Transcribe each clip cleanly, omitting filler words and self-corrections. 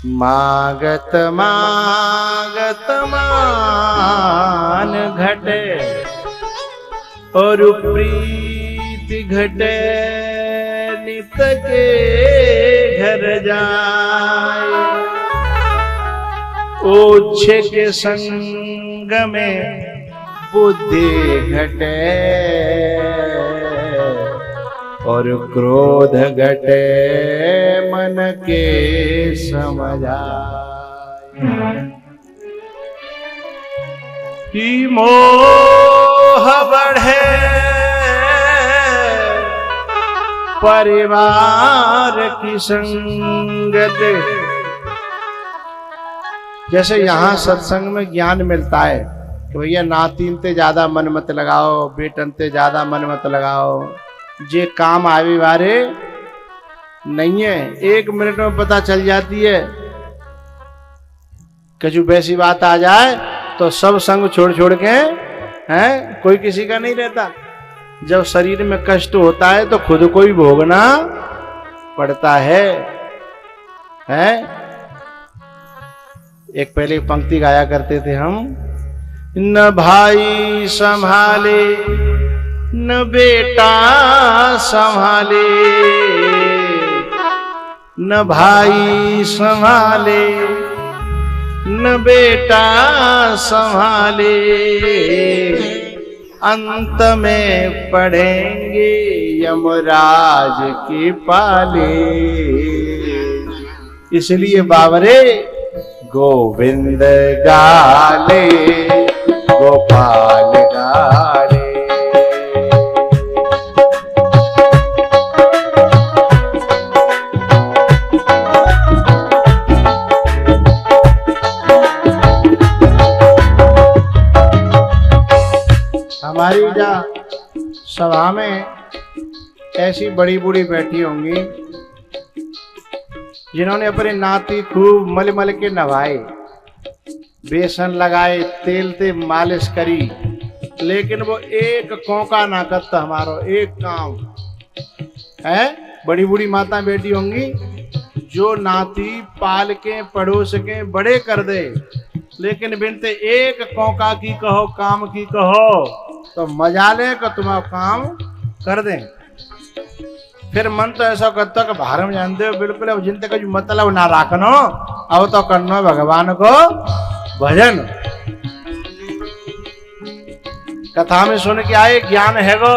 मागत मागत मान घटे और प्रीति घटे नित के घर जाए। ओछे के संग में बुद्धि घटे और क्रोध घटे मन के समझाए। कि मोह बढ़े परिवार की संगत। जैसे यहाँ सत्संग में ज्ञान मिलता है कि भैया नातीन ते ज्यादा मन मत लगाओ, बेटन ते ज्यादा मन मत लगाओ, जे काम आवे वारे नहीं है। 1 मिनट में पता चल जाती है। कछु वैसी बात आ जाए तो सब संग छोड़ छोड़ के हैं, कोई किसी का नहीं रहता। जब शरीर में कष्ट होता है तो खुद को ही भोगना पड़ता है। एक पहले पंक्ति गाया करते थे हम, न भाई संभाले न बेटा संभाले, न भाई संभाले न बेटा संभाले, अंत में पढ़ेंगे यमराज के पाले। इसलिए बाबरे गोविंद गाले गोपाल गाले। हमारी जा सभा में ऐसी बड़ी बूढ़ी बैठी होंगी जिन्होंने अपने नाती खूब मल मल के नवाए, बेसन लगाए, तेल से मालिश करी, लेकिन वो एक कौका ना करता हमारो एक काम है। बड़ी बूढ़ी माता बैठी होंगी जो नाती पाल के पड़ोस के बड़े कर दे, लेकिन बिनते एक कौका की कहो काम की कहो तो मजा ले कि तुम काम कर दें। फिर मन तो ऐसा करता कि बाहर में जानते हो बिल्कुल अब जिन तक मतलब ना रखनो, अब तो करनो भगवान को भजन। कथा में सुन के आए ज्ञान है गो,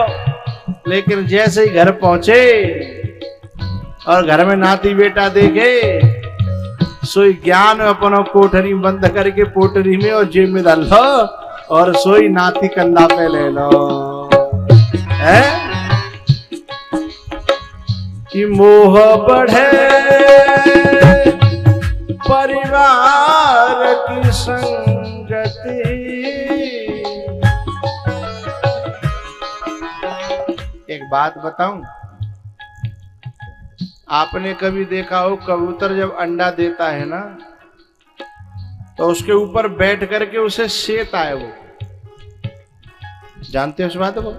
लेकिन जैसे ही घर पहुंचे और घर में नाती बेटा देखे, सोई ज्ञान अपनो कोठरी बंद करके पोटरी में और जेब में डाल लो और सोई नाती कंधा पे ले लो। कि मोह बढ़े परिवार की संगति। एक बात बताऊं, आपने कभी देखा हो कबूतर जब अंडा देता है ना तो उसके ऊपर बैठ करके उसे सेता है। वो जानते हो उस बात को?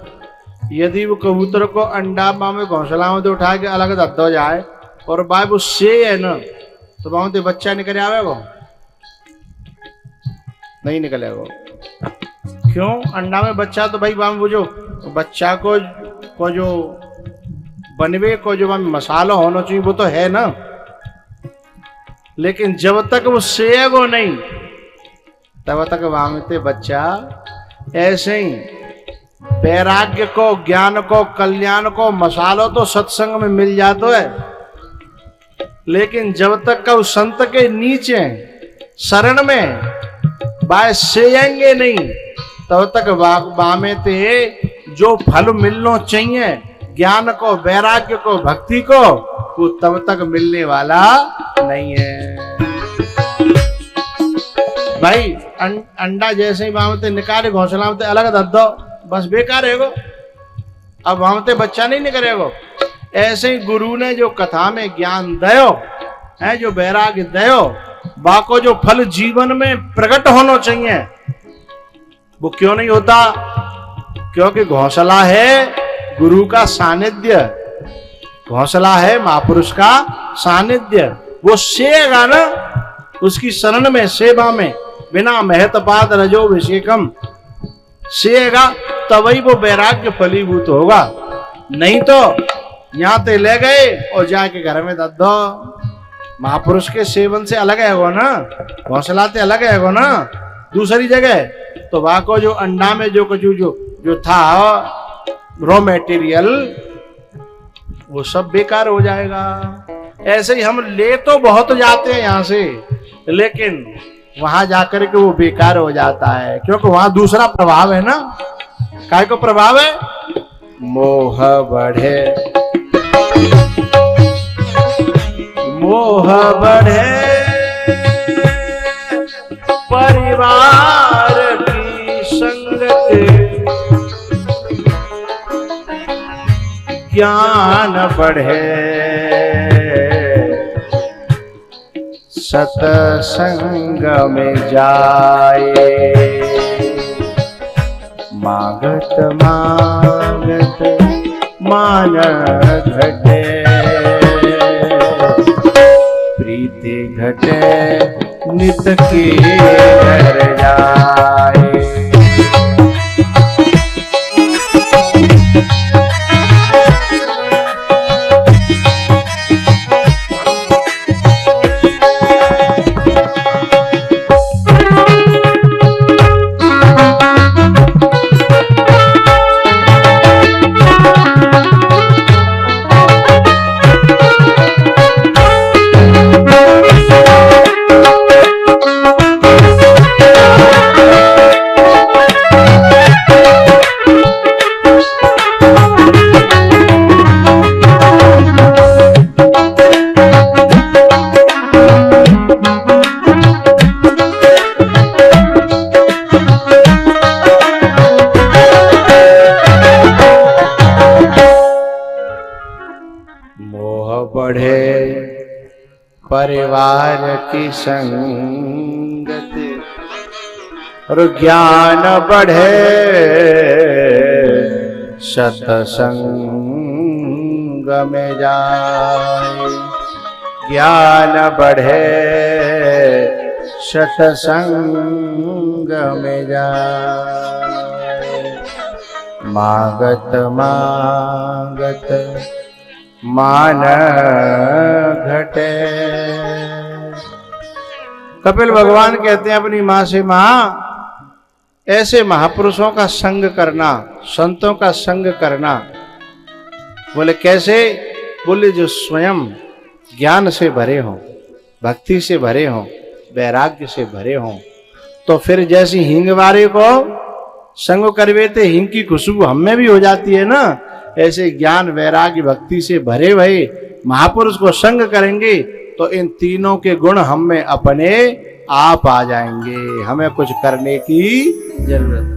यदि वो कबूतर को अंडा में घोंसला में तो उठा के अलग धो जाए और बाय वो से है ना तो वहां तो बच्चा निकल आवे, वो नहीं निकलेगा। क्यों? अंडा में बच्चा तो भाई वो जो बच्चा को जो बनवे को जो मसाला होना चाहिए वो तो है ना, लेकिन जब तक वो सेगो नहीं तब तक वहां बच्चा। ऐसे ही वैराग्य को, ज्ञान को, कल्याण को मसालो तो सत्संग में मिल जाता है, लेकिन जब तक का उस संत के नीचे शरण में बाय सेंगे नहीं तब तक बामे ते जो फल मिलना चाहिए ज्ञान को, वैराग्य को, भक्ति को, वो तब तक मिलने वाला नहीं है। भाई अंडा जैसे ही वहां निकाले घोंसला में अलग धर दो, बस बेकार है वो, अब वहां बच्चा नहीं निकलेगा। ऐसे ही गुरु ने जो कथा में ज्ञान दयो है, जो वैराग्य दयो, बाको जो फल जीवन में प्रकट होना चाहिए वो क्यों नहीं होता? क्योंकि घोंसला है गुरु का सानिध्य, घोंसला है महापुरुष का सानिध्य। वो सेगा ना उसकी शरण में सेवा में बिना महतपाद रजोभिषेकम सेगा, तभी वो वैराग्य फलीभूत होगा। नहीं तो यहां ते ले गए और जाके घर में दद दो। महापुरुष के सेवन से अलग है वो ना, हौसला ते अलग है वो ना। दूसरी जगह तो वहां को जो अंडा में जो कुछ जो था रॉ मटेरियल वो सब बेकार हो जाएगा। ऐसे ही हम ले तो बहुत जाते हैं यहां से, लेकिन वहां जाकर के वो बेकार हो जाता है, क्योंकि वहां दूसरा प्रभाव है ना। काय को प्रभाव है? मोह बढ़े, मोह बढ़े परिवार की संगत, ज्ञान बढ़े सतसंग में जाए। मागत मागत मान घटे, प्रीति घटे नित के घर जाए। परिवार की संगत और ज्ञान बढ़े सतसंग में जाए। ज्ञान बढ़े सतसंग में जाए। मागत मागत मान घटे। कपिल भगवान कहते हैं अपनी मां से, मां ऐसे महापुरुषों का संग करना, संतों का संग करना। बोले कैसे? बोले जो स्वयं ज्ञान से भरे हों, भक्ति से भरे हों, वैराग्य से भरे हों। तो फिर जैसी हींग वाले को संग करवे थे, हींग की खुशबू हम में भी हो जाती है ना, ऐसे ज्ञान वैराग्य भक्ति से भरे हुए महापुरुष को संग करेंगे तो इन तीनों के गुण हम में अपने आप आ जाएंगे। हमें कुछ करने की जरूरत